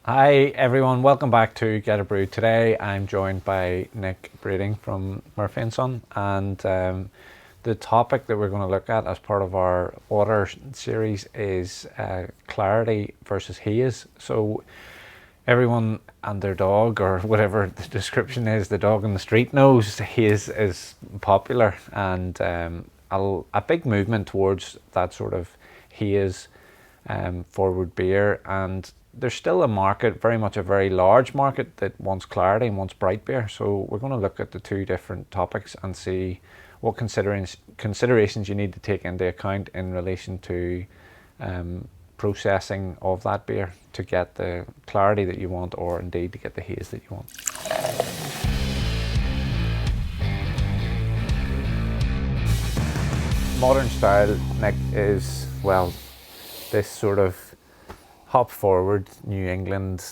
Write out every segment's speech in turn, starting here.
Hi everyone, welcome back to Get a Brew. Today I'm joined by Nick Breeding from Murphy & Son, and the topic that we're going to look at as part of our order series is clarity versus haze. So everyone and their dog, or whatever the description is, the dog in the street knows haze is popular, and a big movement towards that sort of haze forward beer. And there's still a market, very much a very large market, that wants clarity and wants bright beer. So we're going to look at the two different topics and see what considerations you need to take into account in relation to processing of that beer to get the clarity that you want, or indeed to get the haze that you want. Modern style, Nick, is, well, this sort of hop forward New England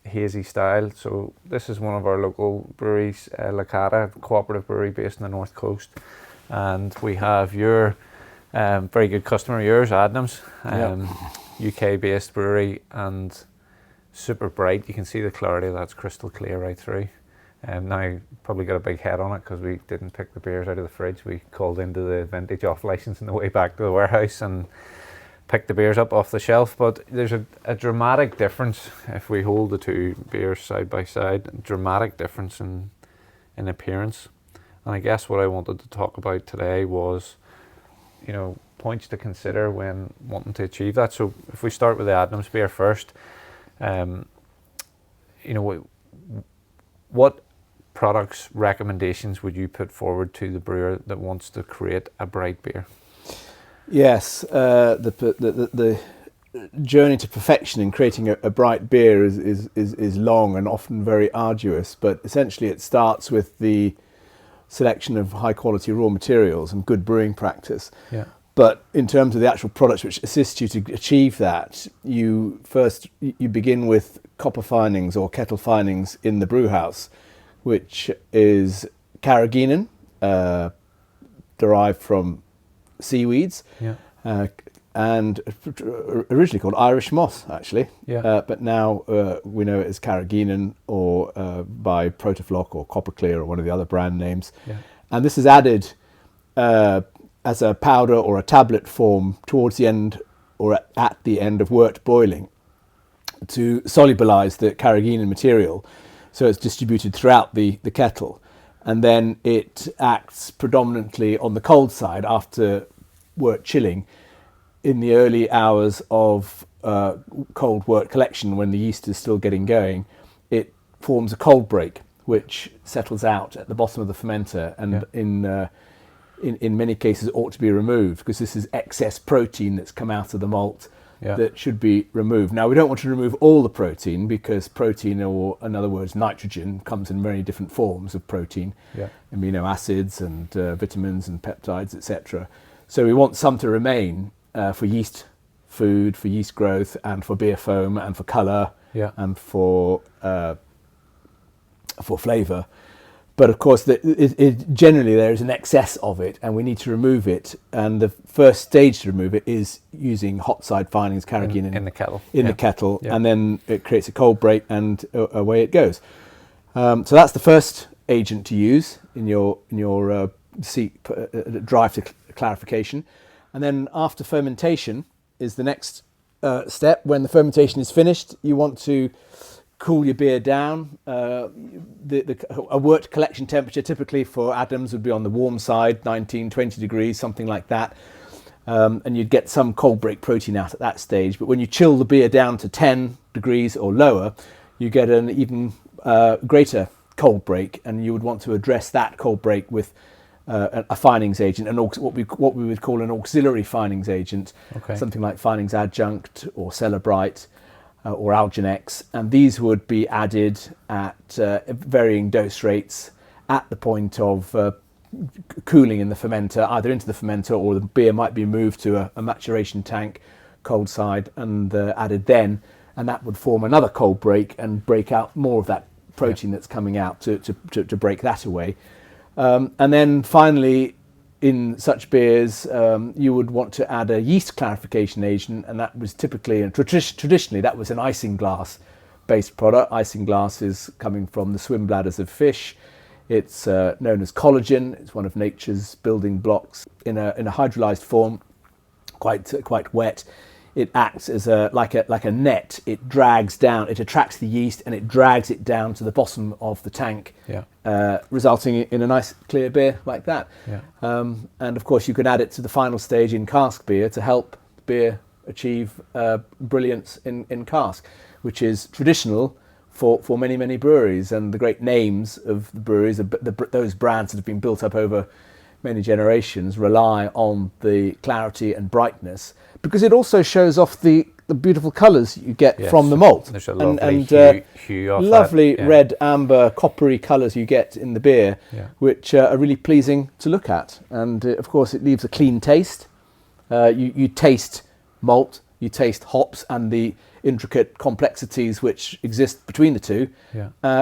hazy style. So this is one of our local breweries, Licata, cooperative brewery based on the north coast, and we have your very good customer, yours, Adnams, UK based brewery, and super bright. You can see the clarity, that's crystal clear right through. Now probably got a big head on it because we didn't pick the beers out of the fridge. We called into the vintage off license on the way back to the warehouse and pick the beers up off the shelf. But there's a dramatic difference if we hold the two beers side by side, a dramatic difference in appearance. And I guess what I wanted to talk about today was, points to consider when wanting to achieve that. So if we start with the Adnams beer first, what products recommendations would you put forward to the brewer that wants to create a bright beer? Yes, the journey to perfection in creating a bright beer is long and often very arduous, but essentially it starts with the selection of high quality raw materials and good brewing practice. Yeah. But in terms of the actual products which assist you to achieve that, you begin with copper finings or kettle finings in the brew house, which is carrageenan, derived from seaweeds, and originally called Irish moss, actually. But now we know it as carrageenan, or by Protofloc or Copperclear or one of the other brand names. And this is added as a powder or a tablet form towards the end, or at the end of wort boiling, to solubilize the carrageenan material, so it's distributed throughout the kettle. And then it acts predominantly on the cold side after wort chilling in the early hours of cold wort collection, when the yeast is still getting going. It forms a cold break which settles out at the bottom of the fermenter, and in many cases ought to be removed, because this is excess protein that's come out of the malt that should be removed. Now, we don't want to remove all the protein, because protein, or in other words nitrogen, comes in many different forms of protein, amino acids and vitamins and peptides, etc. So we want some to remain for yeast food, for yeast growth, and for beer foam, and for colour, and for flavour. But of course, generally there is an excess of it, and we need to remove it. And the first stage to remove it is using hot side finings, carrageenan in the kettle. The kettle, and then it creates a cold break, and away it goes. So that's the first agent to use in your drive to clarification. And then after fermentation is the next step. When the fermentation is finished, you want to cool your beer down. A wort collection temperature typically for Adnams would be on the warm side, 19, 20 degrees, something like that. And you'd get some cold break protein out at that stage. But when you chill the beer down to 10 degrees or lower, you get an even greater cold break, and you would want to address that cold break with a finings agent, and what we would call an auxiliary finings agent, something like finings adjunct or Celebrite or Alginex, and these would be added at varying dose rates at the point of cooling in the fermenter, either into the fermenter, or the beer might be moved to a maturation tank, cold side, and added then, and that would form another cold break and break out more of that protein that's coming out to break that away. And then finally, in such beers, you would want to add a yeast clarification agent, and that was typically and traditionally that was an isinglass based product. Isinglass is coming from the swim bladders of fish. It's known as collagen. It's one of nature's building blocks in a hydrolyzed form, quite wet. It acts as like a net. It drags down. It attracts the yeast and it drags it down to the bottom of the tank, resulting in a nice clear beer like that. Yeah. And of course, you can add it to the final stage in cask beer to help beer achieve brilliance in cask, which is traditional for many breweries. And the great names of the breweries, those brands that have been built up over many generations, rely on the clarity and brightness, because it also shows off the beautiful colours you get from the malt. There's a lovely hue off lovely that, red, amber, coppery colours you get in the beer, which are really pleasing to look at. And of course, it leaves a clean taste. You taste malt, you taste hops and the intricate complexities which exist between the two,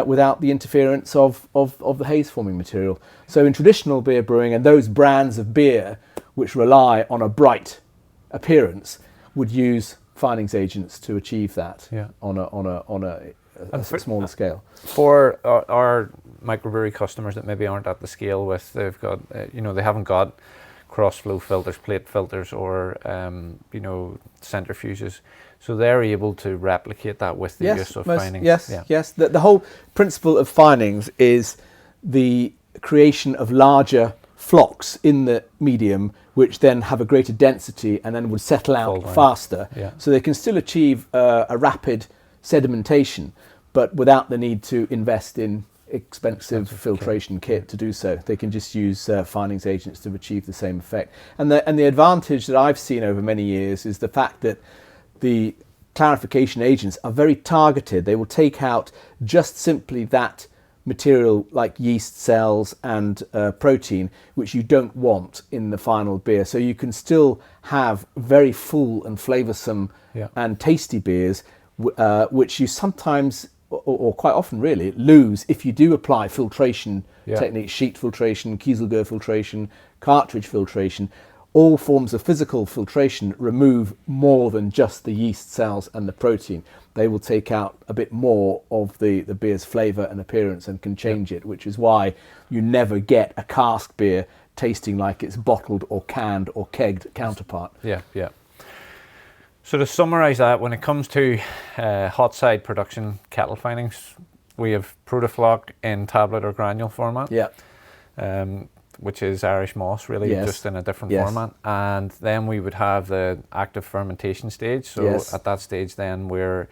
without the interference of the haze forming material. So in traditional beer brewing, and those brands of beer which rely on a bright appearance would use finings agents to achieve that on a smaller scale. For our microbrewery customers that maybe aren't at the scale with, they've got they haven't got cross flow filters, plate filters, or centrifuges, so they're able to replicate that with the use of finings. Yes. The whole principle of finings is the creation of larger flocks in the medium, which then have a greater density and then would settle out faster. So they can still achieve a rapid sedimentation, but without the need to invest in expensive filtration kit to do so. They can just use finings agents to achieve the same effect. And the advantage that I've seen over many years is the fact that the clarification agents are very targeted. They will take out just simply that material like yeast cells and protein, which you don't want in the final beer. So you can still have very full and flavoursome and tasty beers, which you sometimes or quite often really lose if you do apply filtration techniques, sheet filtration, Kieselguhr filtration, cartridge filtration. All forms of physical filtration remove more than just the yeast cells and the protein. They will take out a bit more of the beer's flavour and appearance and can change it, which is why you never get a cask beer tasting like its bottled or canned or kegged counterpart. So to summarise that, when it comes to hot side production kettle finings, we have Protafloc in tablet or granule format. Which is Irish moss, really, just in a different format. And then we would have the active fermentation stage. So at that stage, then we're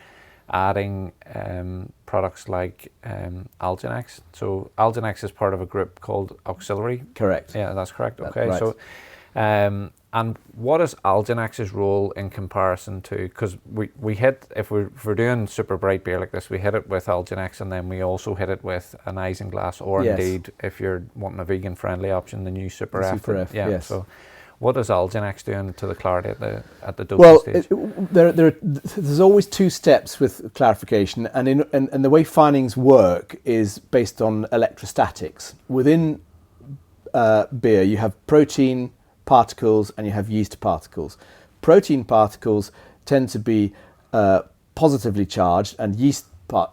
adding products like Alginex. So Alginex is part of a group called Auxiliary. Correct. Yeah, that's correct. Okay. Right. So, and what is Alginex's role in comparison to? Because we hit, if we're doing super bright beer like this, we hit it with Alginex, and then we also hit it with an isinglass, or indeed, if you're wanting a vegan friendly option, the new Super F. Super F. Yes. So, what is Alginex doing to the clarity at the dosing stage? There's always two steps with clarification, and the way finings work is based on electrostatics. Within beer, you have protein particles and you have yeast particles. Protein particles tend to be positively charged, and yeast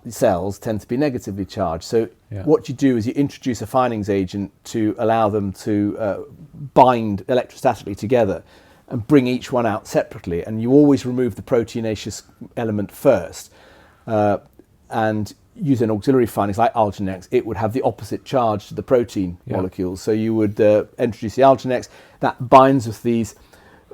cells tend to be negatively charged. So what you do is you introduce a finings agent to allow them to bind electrostatically together and bring each one out separately, and you always remove the proteinaceous element first, and use an auxiliary finings like Alginex. It would have the opposite charge to the protein molecules. So you would introduce the Alginex, that binds with these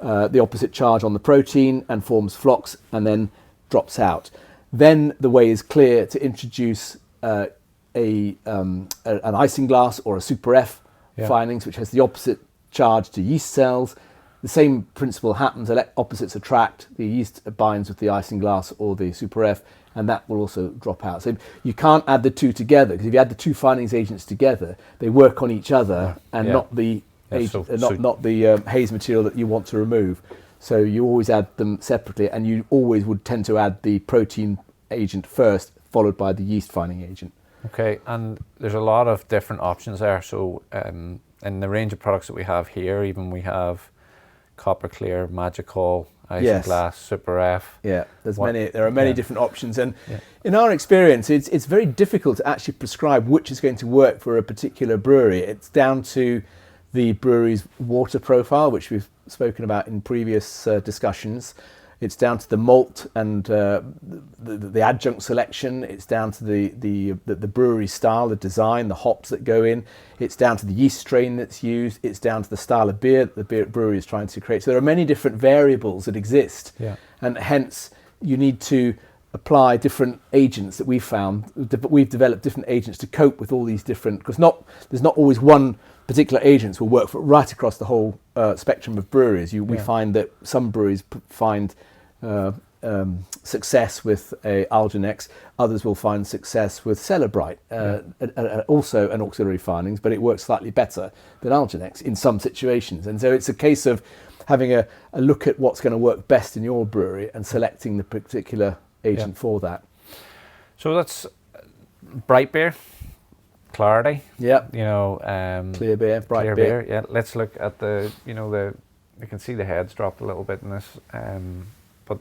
the opposite charge on the protein and forms flocks and then drops out. Then the way is clear to introduce an isinglass or a Super F finings, which has the opposite charge to yeast cells. The same principle happens, opposites attract, the yeast binds with the isinglass or the Super F, and that will also drop out. So you can't add the two together, because if you add the two finings agents together, they work on each other and not the haze material that you want to remove. So you always add them separately, and you always would tend to add the protein agent first, followed by the yeast fining agent. Okay, and there's a lot of different options there. So in the range of products that we have here, even we have Copper Clear, Magical, Isinglass, Super F. Yeah, there are many different options, and Yeah. in our experience, it's very difficult to actually prescribe which is going to work for a particular brewery. It's down to the brewery's water profile, which we've spoken about in previous discussions. It's down to the malt and the adjunct selection. It's down to the brewery style, the design, the hops that go in. It's down to the yeast strain that's used. It's down to the style of beer that the brewery is trying to create. So there are many different variables that exist, and hence you need to apply different agents that we've found. We've developed different agents to cope with all these different, because there's not always one particular agents will work for right across the whole spectrum of breweries. We find that some breweries find success with a Algenex, others will find success with Celebrite, also an auxiliary finings, but it works slightly better than Algenex in some situations. And so it's a case of having a look at what's going to work best in your brewery and selecting the particular agent for that. So that's bright beer. Clarity, clear beer, bright beer. Yeah, let's look at you can see the heads dropped a little bit in this, but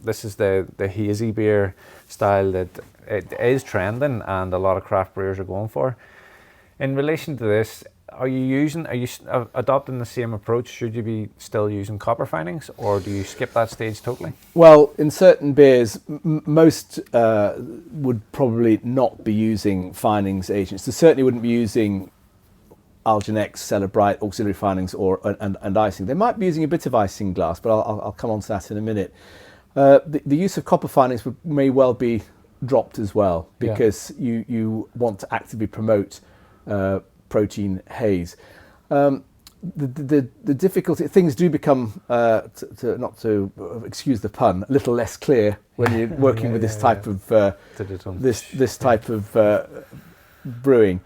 this is the hazy beer style that it is trending and a lot of craft brewers are going for. In relation to this, are you adopting the same approach? Should you be still using copper finings, or do you skip that stage totally? Well, in certain beers, most would probably not be using finings agents. They certainly wouldn't be using Algenex, Celebrite, auxiliary finings, and icing. They might be using a bit of isinglass, but I'll come on to that in a minute. The use of copper finings may well be dropped as well, because you want to actively promote protein haze. The difficulty, things do become, not to excuse the pun, a little less clear when you're working with this type of this type of brewing,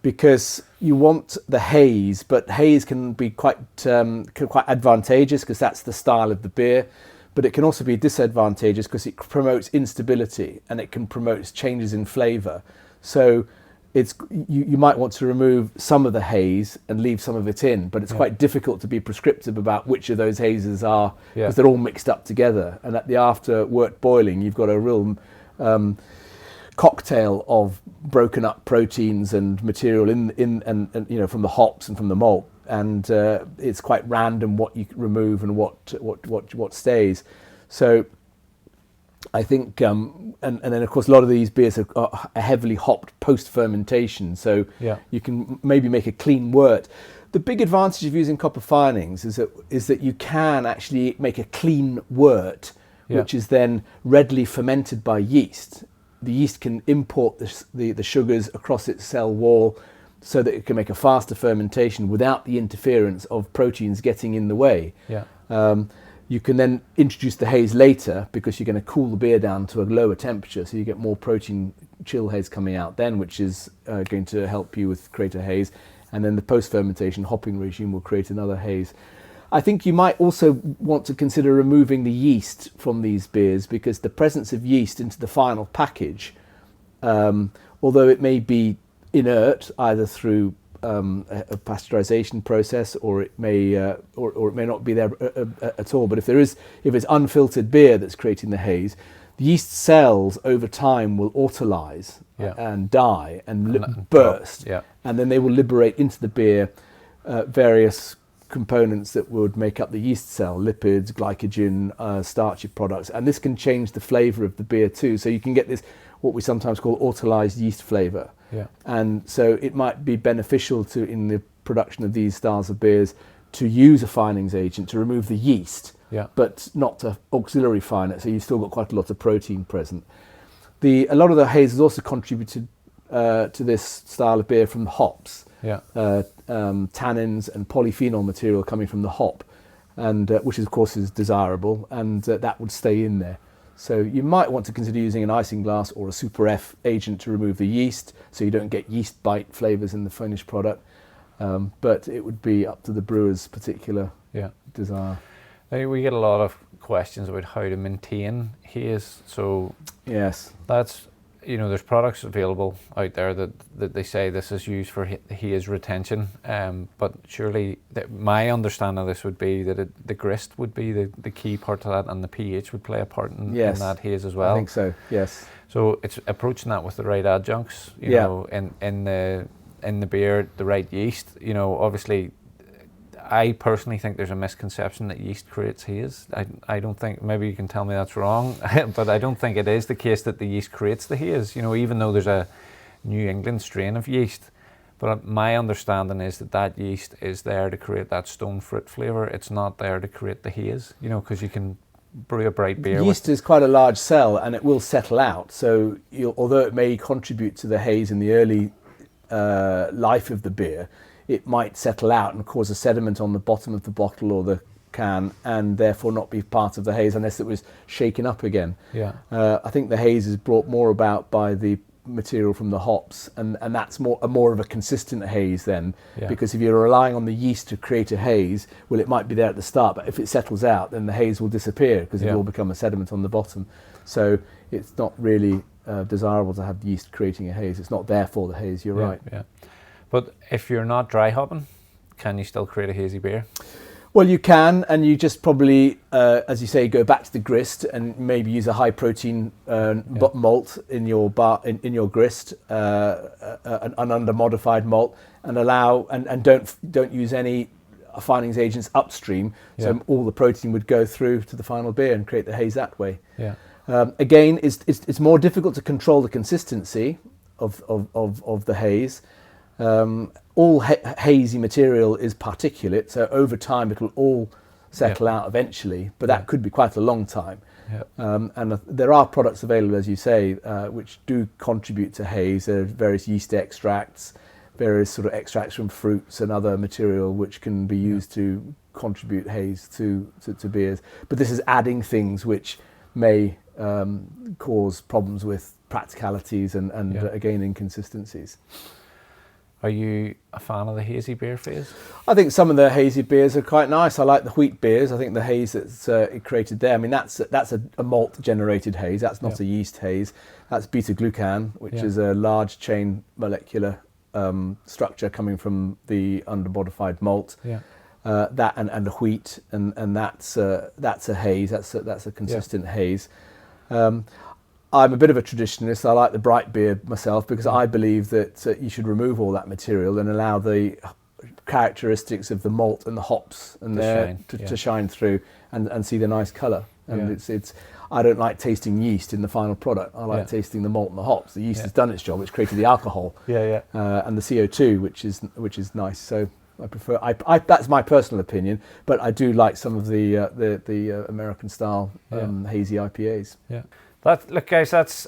because you want the haze, but haze can be quite advantageous because that's the style of the beer, but it can also be disadvantageous because it promotes instability and it can promote changes in flavour. So you might want to remove some of the haze and leave some of it in, but it's quite difficult to be prescriptive about which of those hazes are, because they're all mixed up together. And at the after wort boiling, you've got a real cocktail of broken up proteins and material in from the hops and from the malt, and it's quite random what you remove and what stays. So I think, and then of course a lot of these beers are heavily hopped post-fermentation, so you can maybe make a clean wort. The big advantage of using copper finings is that you can actually make a clean wort, which is then readily fermented by yeast. The yeast can import the sugars across its cell wall so that it can make a faster fermentation without the interference of proteins getting in the way. You can then introduce the haze later because you're going to cool the beer down to a lower temperature, so you get more protein chill haze coming out then, which is going to help you with create a haze. And then the post-fermentation hopping regime will create another haze. I think you might also want to consider removing the yeast from these beers, because the presence of yeast into the final package, although it may be inert either through a pasteurization process, or it may not be there at all. But if it's unfiltered beer that's creating the haze, the yeast cells over time will autolyse and die and burst, and then they will liberate into the beer various components that would make up the yeast cell: lipids, glycogen, starchy products, and this can change the flavour of the beer too. So you can get this, what we sometimes call autolyzed yeast flavour. And so it might be beneficial in the production of these styles of beers to use a finings agent to remove the yeast, but not to auxiliary fine it, so you've still got quite a lot of protein present. A lot of the haze has also contributed to this style of beer from the hops, tannins and polyphenol material coming from the hop, and which of course is desirable, and that would stay in there. So you might want to consider using an isinglass or a Super F agent to remove the yeast, so you don't get yeast bite flavours in the finished product. But it would be up to the brewer's particular desire. We get a lot of questions about how to maintain haze. So yes, that's there's products available out there that they say this is used for haze retention, but surely my understanding of this would be that the grist would be the key part to that, and the pH would play a part in that haze as well. I think so, yes. So it's approaching that with the right adjuncts, you know, in the beer, the right yeast. Obviously, I personally think there's a misconception that yeast creates haze. I don't think, maybe you can tell me that's wrong, but I don't think it is the case that the yeast creates the haze, even though there's a New England strain of yeast. But my understanding is that yeast is there to create that stone fruit flavour. It's not there to create the haze, because you can brew a bright beer. Yeast is quite a large cell, and it will settle out. So although it may contribute to the haze in the early life of the beer, it might settle out and cause a sediment on the bottom of the bottle or the can, and therefore not be part of the haze unless it was shaken up again. I think the haze is brought more about by the material from the hops, and that's more of a consistent haze then, because if you're relying on the yeast to create a haze, well, it might be there at the start, but if it settles out, then the haze will disappear because it will become a sediment on the bottom. So it's not really desirable to have yeast creating a haze. It's not there for the haze. You're right. But if you're not dry hopping, can you still create a hazy beer? Well, you can, and you just probably, as you say, go back to the grist and maybe use a high protein malt in your in your grist, an under modified malt, and and don't use any finings agents upstream. So all the protein would go through to the final beer and create the haze that way. Again, it's more difficult to control the consistency of the haze. All hazy material is particulate, so over time it will all settle out eventually, but that could be quite a long time. And there are products available, as you say, which do contribute to haze. There are various yeast extracts, various sort of extracts from fruits and other material which can be used to contribute haze to beers. But this is adding things which may cause problems with practicalities and again, inconsistencies. Are you a fan of the hazy beer phase? I think some of the hazy beers are quite nice. I like the wheat beers. I think the haze that's created there, I mean, that's a malt-generated haze. That's not a yeast haze. That's beta-glucan, which is a large chain molecular structure coming from the under-modified malt. That and the wheat, and that's a haze. That's a consistent haze. I'm a bit of a traditionalist. I like the bright beer myself because I believe that you should remove all that material and allow the characteristics of the malt and the hops and to shine through and see the nice colour. And it's I don't like tasting yeast in the final product. I like tasting the malt and the hops. The yeast has done its job. It's created the alcohol and the CO2, which is nice. So I prefer. That's my personal opinion, but I do like some of the American style hazy IPAs. Look, guys, that's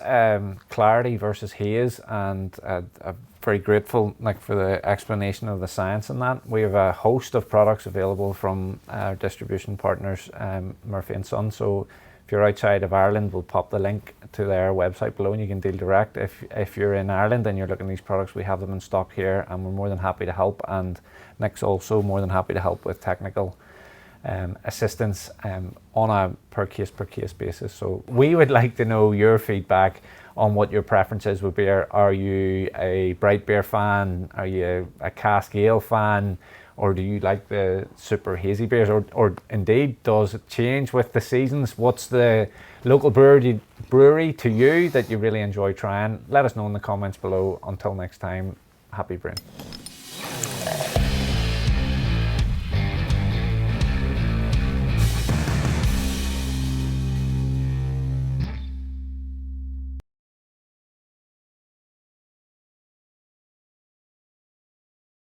clarity versus haze, and I'm very grateful for the explanation of the science in that. We have a host of products available from our distribution partners, Murphy & Son. So if you're outside of Ireland, we'll pop the link to their website below and you can deal direct. If you're in Ireland and you're looking at these products, we have them in stock here and we're more than happy to help. And Nick's also more than happy to help with technical assistance on a per case basis. So we would like to know your feedback on what your preferences would be. Are you a bright beer fan? Are you a cask ale fan? Or do you like the super hazy beers? Or indeed, does it change with the seasons? What's the local brewery to you that you really enjoy trying? Let us know in the comments below. Until next time, happy brewing.